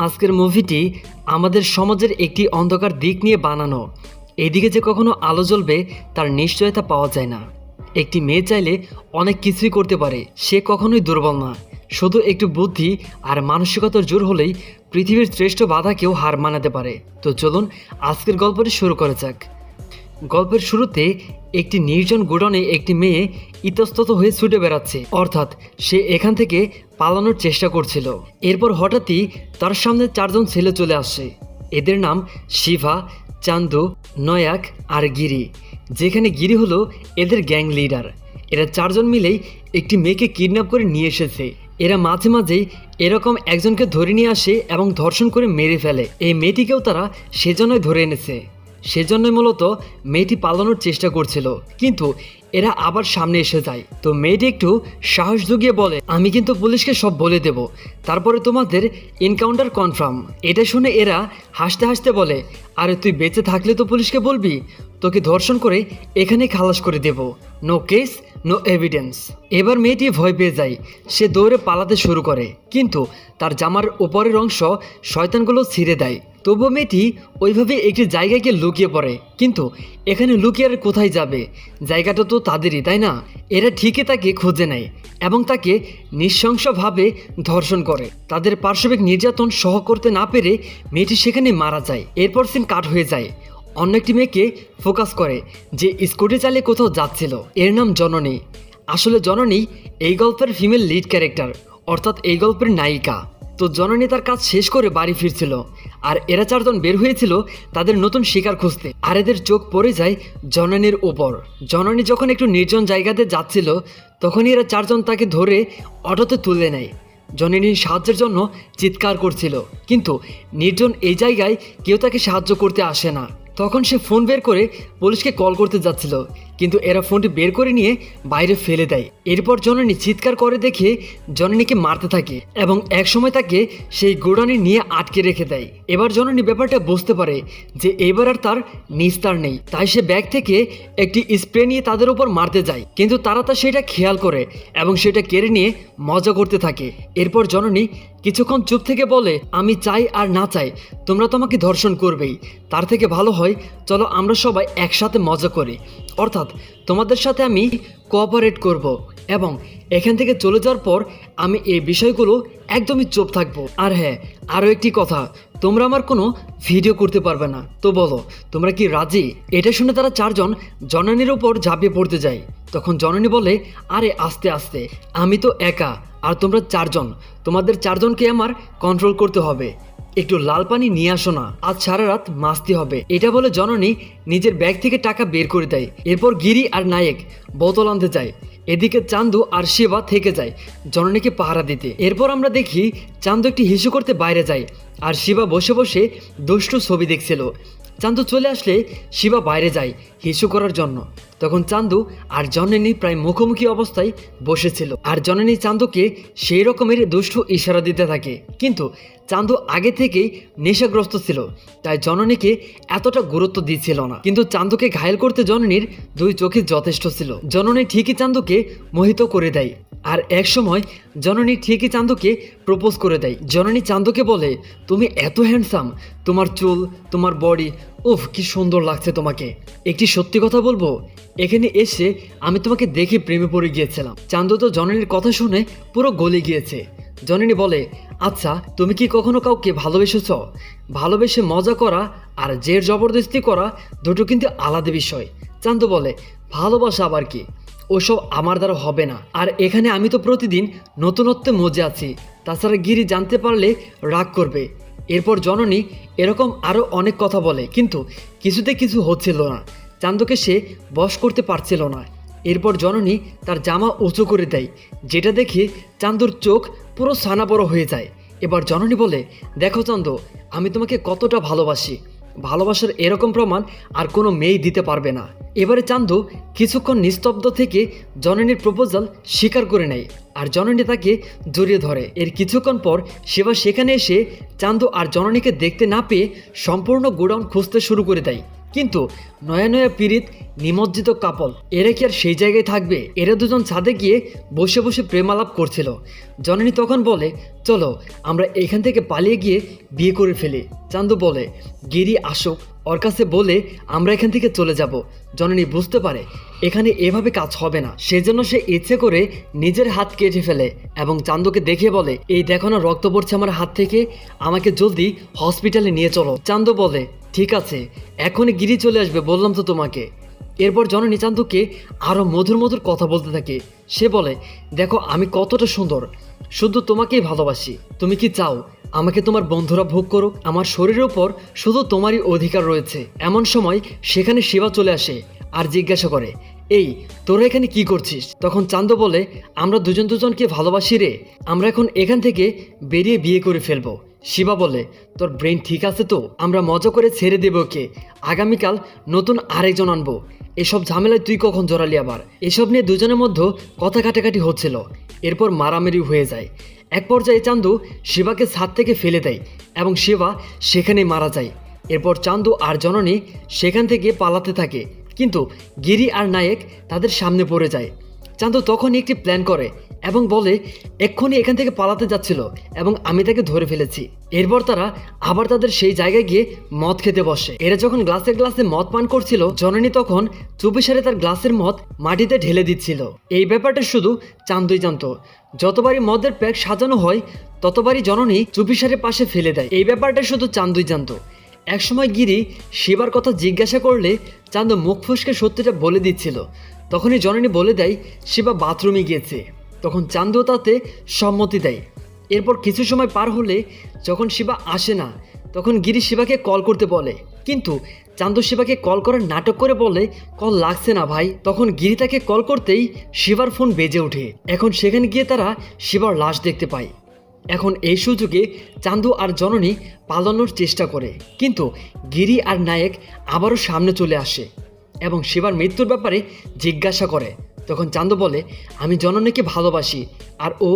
আজকের মুভিটি আমাদের সমাজের একটি অন্ধকার দিক নিয়ে বানানো। এদিকে যে কখনো আলো জ্বলবে তার নিশ্চয়তা পাওয়া যায় না। একটি মেয়ে চাইলে অনেক কিছুই করতে পারে, সে কখনোই দুর্বল না। শুধু একটু বুদ্ধি আর মানসিকতার জোর হলেই পৃথিবীর শ্রেষ্ঠ বাধাকেও হার মানাতে পারে। তো চলুন আজকের গল্পটি শুরু করা যাক। গল্পের শুরুতে একটি নির্জন গোডাউনে একটি মেয়ে ইতস্তত হয়ে ছুটে বেড়াচ্ছে, অর্থাৎ সে এখান থেকে পালানোর চেষ্টা করছিল। এরপর হঠাৎই তার সামনে চারজন ছেলে চলে আসে। এদের নাম শিভা, চান্দু, নয়াক আর গিরি, যেখানে গিরি হলো এদের গ্যাং লিডার। এরা চারজন মিলেই একটি মেয়েকে কিডন্যাপ করে নিয়ে এসেছে। এরা মাঝে মাঝেই এরকম একজনকে ধরে নিয়ে আসে এবং ধর্ষণ করে মেরে ফেলে। এই মেয়েটিকেও তারা সেজন্যই ধরে এনেছে। সেজন্যই মূলত মেয়েটি পালানোর চেষ্টা করছিল, কিন্তু এরা আবার সামনে এসে যায়। তো মেয়েটি একটু সাহস জুগিয়ে বলে, আমি কিন্তু পুলিশকে সব বলে দেব, তারপরে তোমাদের এনকাউন্টার কনফার্ম। এটা শুনে এরা হাসতে হাসতে বলে, আরে তুই বেঁচে থাকলে তো পুলিশকে বলবি, তোকে ধর্ষণ করে এখানে খালাস করে দেব, নো কেস নো এভিডেন্স। এবার মেয়েটি ভয় পেয়ে যায়, সে দৌড়ে পালাতে শুরু করে, কিন্তু তার জামার উপরের অংশ শয়তানগুলো ছিঁড়ে দেয়। তবুও মেয়েটি ওইভাবে একটি জায়গায় গিয়ে লুকিয়ে পড়ে। কিন্তু এখানে লুকিয়ে আর কোথায় যাবে, জায়গাটা তো তাদেরই, তাই না? এরা ঠিকই তাকে খুঁজে নেয় এবং তাকে নৃশংসভাবে ধর্ষণ করে। তাদের পার্শ্বিক নির্যাতন সহ করতে না পেরে মেয়েটি সেখানে মারা যায়। এরপর সিন কাট হয়ে যায়। অন্য একটি মেয়েকে ফোকাস করে যে স্কুটি চালিয়ে কোথাও যাচ্ছিল। এর নাম জননী। আসলে জননী এই গল্পের ফিমেল লিড ক্যারেক্টার, অর্থাৎ এই গল্পের নায়িকা। তো জননী তার কাজ শেষ করে বাড়ি ফিরছিল, আর এরা চারজন বের হয়েছিল তাদের নতুন শিকার খুঁজতে। আর এদের চোখ পড়ে যায় জননীর উপর। জননী যখন একটু নির্জন জায়গাতে যাচ্ছিল, তখনই এরা চারজন তাকে ধরে অটোতে তুলে নেয়। জননীর সাহায্যের জন্য চিৎকার করছিল, কিন্তু নির্জন এই জায়গায় কেউ তাকে সাহায্য করতে আসে না। তখন সে ফোন বের করে পুলিশকে কল করতে যাচ্ছিল, কিন্তু এরা ফোনটি বের করে নিয়ে বাইরে ফেলে দেয়। এরপর জননী চিৎকার করে দেখে জননীকে মারতে থাকে এবং একসময় তাকে সেই গোডাউনে নিয়ে আটকে রেখে দেয়। এবার জননী ব্যাপারটা বুঝতে পারে যে এবার আর তার নিস্তার নেই, তাই সে ব্যাগ থেকে একটি স্প্রে নিয়ে তাদের উপর মারতে যায়, কিন্তু তারা তা সেটা খেয়াল করে এবং সেটা কেড়ে নিয়ে মজা করতে থাকে। এরপর জননী কিছুক্ষণ চুপ থেকে বলে, আমি চাই আর না চাই তোমরা তো আমাকে ধর্ষণ করবেই, তার থেকে ভালো হয় চলো আমরা সবাই একসাথে মজা করি, অর্থাৎ তোমাদের সাথে আমি কোঅপারেট করব এবং এখান থেকে চলে যাওয়ার পর আমি এই বিষয়গুলো একদমই চুপ থাকবো। আর হ্যাঁ, আরও একটি কথা, তোমরা আমার কোনো ভিডিও করতে পারবে না, তো বলো তোমরা কি রাজি? এটা শুনে তারা চারজন জননীর উপর ঝাঁপিয়ে পড়তে যায়। তখন জননী বলে, আরে আস্তে আস্তে, আমি তো একা আর তোমরা চারজন, তোমাদের চারজনকে আমার কন্ট্রোল করতে হবে। একটু লাল পানি নিয়ে আসো না, আজ সারা রাত মাস্তি হবে। এটা বলে জননী নিজের ব্যাগ থেকে টাকা বের করে দেয়। এরপর গিরি আর নায়েক বোতল আনতে যায়। এদিকে চান্দু আর শিবা থেকে যায় জননীকে পাহারা দিতে। এরপর আমরা দেখি চান্দু একটি হিসু করতে বাইরে যায়, আর শিবা বসে বসে দুষ্টু ছবি দেখছিল। চান্দু চলে আসলে শিবা বাইরে যায় হিসু করার জন্য। তখন চান্দু আর জননী প্রায় মুখোমুখি অবস্থায় বসেছিল, আর জননী চান্দুকে সেই রকমের দুষ্টু ইশারা দিতে থাকে। কিন্তু চান্দু আগে থেকেই নেশাগ্রস্ত ছিল, তাই জননীকে এতটা গুরুত্ব দিচ্ছিল না। কিন্তু চান্দুকে ঘায়েল করতে জননীর দুই চোখে যথেষ্ট ছিল। জননী ঠিকই চান্দুকে মোহিত করে দেয়, আর এক সময় জননী ঠিকই চান্দুকে প্রপোজ করে দেয়। জননী চান্দুকে বলে, তুমি এত হ্যান্ডসাম, তোমার চুল, তোমার বডি, উফ কি সুন্দর লাগছে তোমাকে। একটি সত্যি কথা বলবো, এখানে এসে আমি তোমাকে দেখে প্রেমে পড়ে গিয়েছিলাম। চান্দু তো জননীর কথা শুনে পুরো গলে গিয়েছে। জননী বলে, আচ্ছা তুমি কি কখনো কাউকে ভালোবেসেছ? ভালোবেসে মজা করা আর জের জবরদস্তি করা দুটো কিন্তু আলাদা বিষয়। চান্দু বলে, ভালোবাসা আবার কি, ওসব আমার দ্বারা হবে না। আর এখানে আমি তো প্রতিদিন নতুনত্বে মজে আছি, তাছাড়া গিরি জানতে পারলে রাগ করবে। এরপর জননী এরকম আরও অনেক কথা বলে, কিন্তু কিছুতে কিছু হচ্ছিল না। চান্দুকে সে বশ করতে পারছিল না। এরপর জননী তার জামা উঁচু করে দেয়, যেটা দেখে চান্দুর চোখ পুরো ছানা বড় হয়ে যায়। এবার জননী বলে, দেখো চান্দু, আমি তোমাকে কতটা ভালোবাসি, ভালোবাসার এরকম প্রমাণ আর কোনো মেয়েই দিতে পারবে না। এবারে চান্দু কিছুক্ষণ নিস্তব্ধ থেকে জননীর প্রপোজাল স্বীকার করে নেয়, আর জননী তাকে জড়িয়ে ধরে। এর কিছুক্ষণ পর শিবা সেখানে এসে চান্দু আর জননীকে দেখতে না পেয়ে সম্পূর্ণ গোডাউন খুঁজতে শুরু করে দেয়, কিন্তু নয়া নয়া পীড়িত নিমজ্জিত কাপল এরা কি আর সেই জায়গায় থাকবে? এরা দুজন ছাদে গিয়ে বসে বসে প্রেমালাপ করছিল। জননী তখন বলে, চলো আমরা এখান থেকে পালিয়ে গিয়ে বিয়ে করে ফেলি। চান্দু বলে, গিরি আসুক, ওর কাছে বলে আমরা এখান থেকে চলে যাব। জননী বুঝতে পারে এখানে এভাবে কাজ হবে না, সেজন্য সে ইচ্ছে করে নিজের হাত কেটে ফেলে এবং চান্দুকে দেখিয়ে বলে, এই দেখো না রক্ত পড়ছে আমার হাত থেকে, আমাকে জলদি হসপিটালে নিয়ে চলো। চান্দু বলে, ঠিক আছে, এখনই গিরি চলে আসবে, বললাম তো তোমাকে। এরপর জননী চান্দুকে আরও মধুর মধুর কথা বলতে থাকে। সে বলে, দেখো আমি কতটা সুন্দর, শুধু তোমাকেই ভালোবাসি। তুমি কি চাও আমাকে তোমার বন্ধুরা ভোগ করুক? আমার শরীরের উপর শুধু তোমারই অধিকার রয়েছে। এমন সময় সেখানে শিবা চলে আসে আর জিজ্ঞাসা করে, এই তোরা এখানে কি করছিস? তখন চান্দু বলে, আমরা দুজন দুজনকে ভালোবাসি রে, আমরা এখন এখান থেকে বেরিয়ে বিয়ে করে ফেলবো। শিবা বলে, তোর ব্রেন ঠিক আছে তো? আমরা মজা করে ছেড়ে দেব ওকে, আগামীকাল নতুন আরেকজন আনবো। এসব ঝামেলায় তুই কখন জড়ালি আবার? এসব নিয়ে দুজনের মধ্যে কথা কাটাকাটি হচ্ছিল। এরপর মারামারি হয়ে যায়। এক পর্যায়ে চান্দু শিবাকে ছাদ থেকে ফেলে দেয় এবং শিবা সেখানেই মারা যায়। এরপর চান্দু আর জননী সেখান থেকে পালাতে থাকে, কিন্তু গিরি আর নায়ক তাদের সামনে পড়ে যায়। চান্দু তখন একটি প্ল্যান করে এবং বলে, এক্ষুনি এখান থেকে পালাতে যাচ্ছিল এবং আমি তাকে ধরে ফেলেছি। এরপর তারা আবার তাদের সেই জায়গায় গিয়ে মদ খেতে বসে। এরা যখন গ্লাসে গ্লাসে মদ পান করছিল, জননী তখন চুপিসারে তার গ্লাসের মদ মাটিতে ঢেলে দিচ্ছিল। এই ব্যাপারটা শুধু চান্দুই জানতো। যতবারই মদের প্যাক সাজানো হয় ততবারই জননী চুপিসারে পাশে ফেলে দেয়। এই ব্যাপারটা শুধু চান্দুই জানতো। একসময় গিরি শিবার কথা জিজ্ঞাসা করলে চান্দু মুখ ফসকে সত্যিটা বলে দিচ্ছিল। তখনই জননী বলে দেয় শিবা বাথরুমে গিয়েছে। তখন চান্দু তাতে সম্মতি দেয়। এরপর কিছু সময় পার হলে যখন শিবা আসে না, তখন গিরি শিবাকে কল করতে বলে, কিন্তু চান্দু শিবাকে কল করার নাটক করে বলে, কল লাগছে না ভাই। তখন গিরি তাকে কল করতেই শিবার ফোন বেজে ওঠে। এখন সেখানে গিয়ে তারা শিবার লাশ দেখতে পায়। এখন এই সুযোগে চান্দু আর জননী পালানোর চেষ্টা করে, কিন্তু গিরি আর নায়ক আবারও সামনে চলে আসে এবং শিবার মৃত্যুর ব্যাপারে জিজ্ঞাসা করে। তখন চান্দু বলে, আমি জননীকে ভালোবাসি আর ও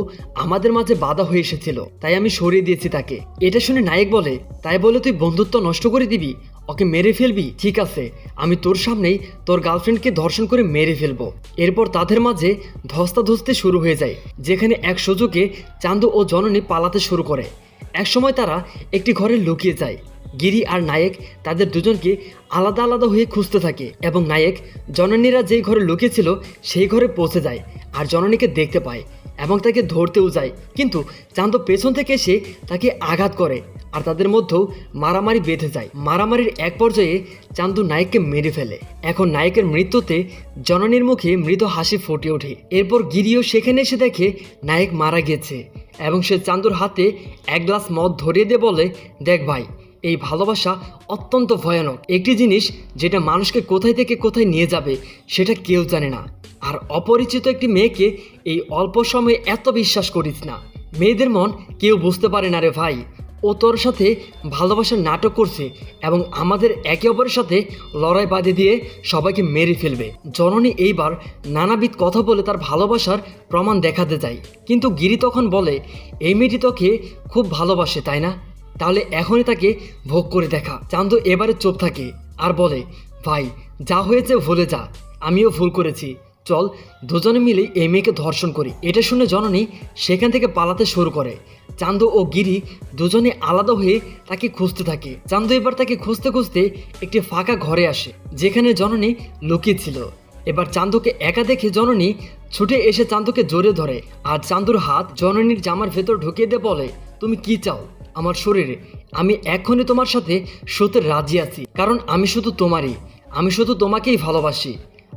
আমাদের মাঝে বাধা হয়ে এসেছিল, তাই আমি সরিয়ে দিয়েছি তাকে। এটা শুনে নায়ক বলে, তাই বলে তুই বন্ধুত্ব নষ্ট করে দিবি, ওকে মেরে ফেলবি? ঠিক আছে, আমি তোর সামনেই তোর গার্লফ্রেন্ডকে ধর্ষণ করে মেরে ফেলবো। এরপর তাদের মাঝে ধস্তাধস্তি শুরু হয়ে যায়, যেখানে এক সুযোগে চান্দু ও জননী পালাতে শুরু করে। একসময় তারা একটি ঘরে লুকিয়ে যায়। গিরি আর নায়ক তাদের দুজনকে আলাদা আলাদা হয়ে খুঁজতে থাকে এবং নায়ক জননীরা যেই ঘরে লুকিয়েছিল সেই ঘরে পৌঁছে যায় আর জননীকে দেখতে পায় এবং তাকে ধরতেও যায়, কিন্তু চান্দু পেছন থেকে এসে তাকে আঘাত করে আর তাদের মধ্যেও মারামারি বেঁধে যায়। মারামারির এক পর্যায়ে চান্দু নায়ককে মেরে ফেলে। এখন নায়কের মৃত্যুতে জননীর মুখে মৃত হাসি ফুটে ওঠে। এরপর গিরিও সেখানে এসে দেখে নায়ক মারা গেছে এবং সে চান্দুর হাতে এক গ্লাস মদ ধরিয়ে দিয়ে বলে, দেখ ভাই, এই ভালোবাসা অত্যন্ত ভয়ানক একটি জিনিস, যেটা মানুষকে কোথায় থেকে কোথায় নিয়ে যাবে সেটা কেউ জানে না। আর অপরিচিত একটি মেয়েকে এই অল্প সময়ে এত বিশ্বাস করিস না। মেয়েদের মন কেউ বুঝতে পারে না রে ভাই। ও তোর সাথে ভালোবাসার নাটক করছে এবং আমাদের একে অপরের সাথে লড়াই বাঁধে দিয়ে সবাইকে মেরে ফেলবে। জননী এইবার নানাবিধ কথা বলে তার ভালোবাসার প্রমাণ দেখাতে যায়, কিন্তু গিরি তখন বলে, এই মেয়েটি তোকে খুব ভালোবাসে তাই না? তাহলে এখনই তাকে ভোগ করে দেখা। চান্দু এবারে চুপ থাকে আর বলে, ভাই যা হয়েছে ভুলে যা, আমিও ভুল করেছি, চল দুজনে মিলে এই মেয়েকে ধর্ষণ করি। এটা শুনে জননী সেখান থেকে পালাতে শুরু করে। চান্দু ও গিরি দুজনে আলাদা হয়ে তাকে খুঁজতে থাকে। চান্দু এবার তাকে খুঁজতে খুঁজতে একটি ফাঁকা ঘরে আসে, যেখানে জননী লুকিয়ে ছিল। এবার চান্দুকে একা দেখে জননী ছুটে এসে চান্দুকে জড়িয়ে ধরে আর চান্দুর হাত জননীর জামার ভেতর ঢুকিয়ে দিয়ে বলে, তুমি কি চাও আমার শরীরে? আমি এখনই তোমার সাথে শুতে রাজি আছি, কারণ আমি শুধু তোমারই, আমি শুধু তোমাকেই ভালোবাসি।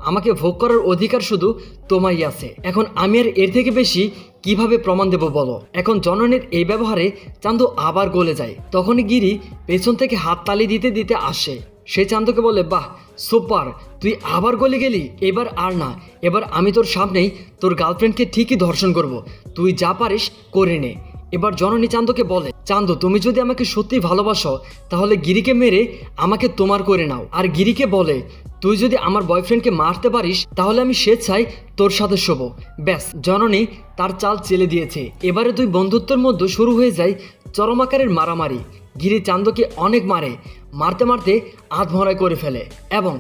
আমাকে ভোগ করার অধিকার শুধু তোমারই আছে। এখন আমি আর এর থেকে বেশি কিভাবে প্রমাণ দেব বলো? এখন জননীর এই ব্যবহারে চান্দু আবার গলে যায়। তখনই গিরি পেছন থেকে হাত তালি দিতে দিতে আসে। সে চান্দুকে বলে, বাহ সুপার, তুই আবার গলে গেলি। এবার আর না, এবার আমি তোর সামনেই তোর গার্লফ্রেন্ডকে ঠিকই ধর্ষণ করব, তুই যা পারিস করে নে। এবার জননী চান্দুকে বলে, চান্দু তুমি যদি আমাকে সত্যি ভালোবাসো তাহলে গিরিকে মেরে আমাকে তোমার করে নাও। আর গিরিকে বলে, তুই যদি আমার বয়ফ্রেন্ডকে মারতে পারিস তাহলে আমি স্বেচ্ছায় তোর সাথে শোবো। ব্যাস, জননী তার চাল চেলে দিয়েছে। এবারে দুই বন্ধুত্বের মধ্যে শুরু হয়ে যায় চরম আকারের মারামারি। গিরি চান্দকে অনেক মারতে মারতে আধমরাই করে ফেলে এবং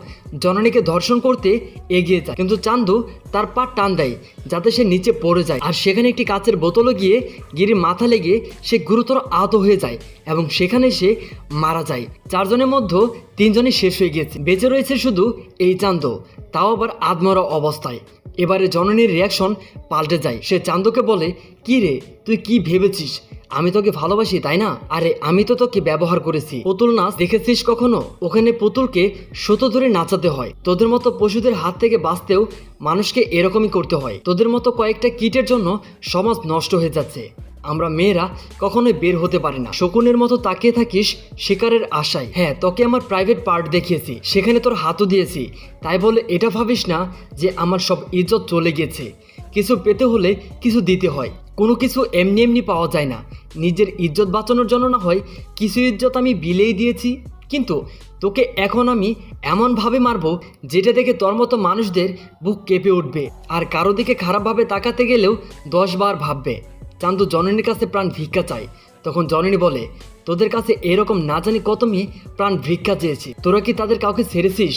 জননীকে ধর্ষণ করতে এগিয়ে যায়, কিন্তু চান্দু তার পা টান দেয় যাতে সে নিচে পড়ে যায়। আর সেখানে একটি কাচের বোতলও গিয়ে গিরির মাথা লেগে সে গুরুতর আহত হয়ে যায় এবং সেখানে সে মারা যায়। 4 জনের মধ্যে 3 জনই শেষ হয়ে গিয়েছে, বেঁচে রয়েছে শুধু এই চান্দু, তাও আবার আধমরা অবস্থায়। এবারে জননীর রিয়াকশন পাল্টে যায়। সে চান্দুকে বলে, কি রে, তুই কি ভেবেছিস আমি তোকে ভালোবাসি তাই না? আরে আমি তো তোকে ব্যবহার করেছি। পুতুল নাচ দেখেছিস কখনো? ওখানে পুতুলকে সুতো ধরে নাচাতে হয়। তোদের মতো পশুদের হাত থেকে বাঁচতেও মানুষকে এরকমই করতে হয়। তোদের মতো কয়েকটা কিটের জন্য সমাজ নষ্ট হয়ে যাচ্ছে। আমরা মেয়েরা কখনোই বের হতে পারি না। শকুনের মতো তাকিয়ে থাকিস শিকারের আশায়। হ্যাঁ, তোকে আমার প্রাইভেট পার্ট দেখিয়েছি, সেখানে তোর হাতও দিয়েছি, তাই বলে এটা ভাবিস না যে আমার সব ইজ্জত চলে গেছে। কিছু পেতে হলে কিছু দিতে হয়, কোনো কিছু এমনি এমনি পাওয়া যায় না। নিজের ইজ্জত বাঁচানোর জন্য না হয় কিছু ইজ্জত আমি বিলেই দিয়েছি, কিন্তু তোকে এখন আমি এমনভাবে মারবো যেটা দেখে তোর মতো মানুষদের বুক কেঁপে উঠবে, আর কারো দিকে খারাপভাবে তাকাতে গেলেও 10 বার ভাববে। চান্দু জননীর কাছে প্রাণ ভিক্ষা চায়। তখন জননী বলে, তোদের কাছে এরকম না জানি কত মেয়ে প্রাণ ভিক্ষা চেয়েছি, তোরা কি তাদের কাউকে ছেড়েছিস?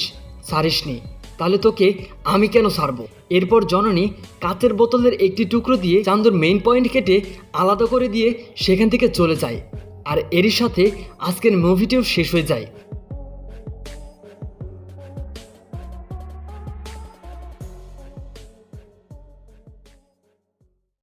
ছাড়িসনি, তাহলে তোকে আমি কেন ছাড়বো? এরপর জননী কাচের বোতলের একটি টুকরো দিয়ে চান্দুর মেইন পয়েন্ট কেটে আলাদা করে দিয়ে সেখান থেকে চলে যায়। আর এরই সাথে আজকের মুভিটিও শেষ হয়ে যায়।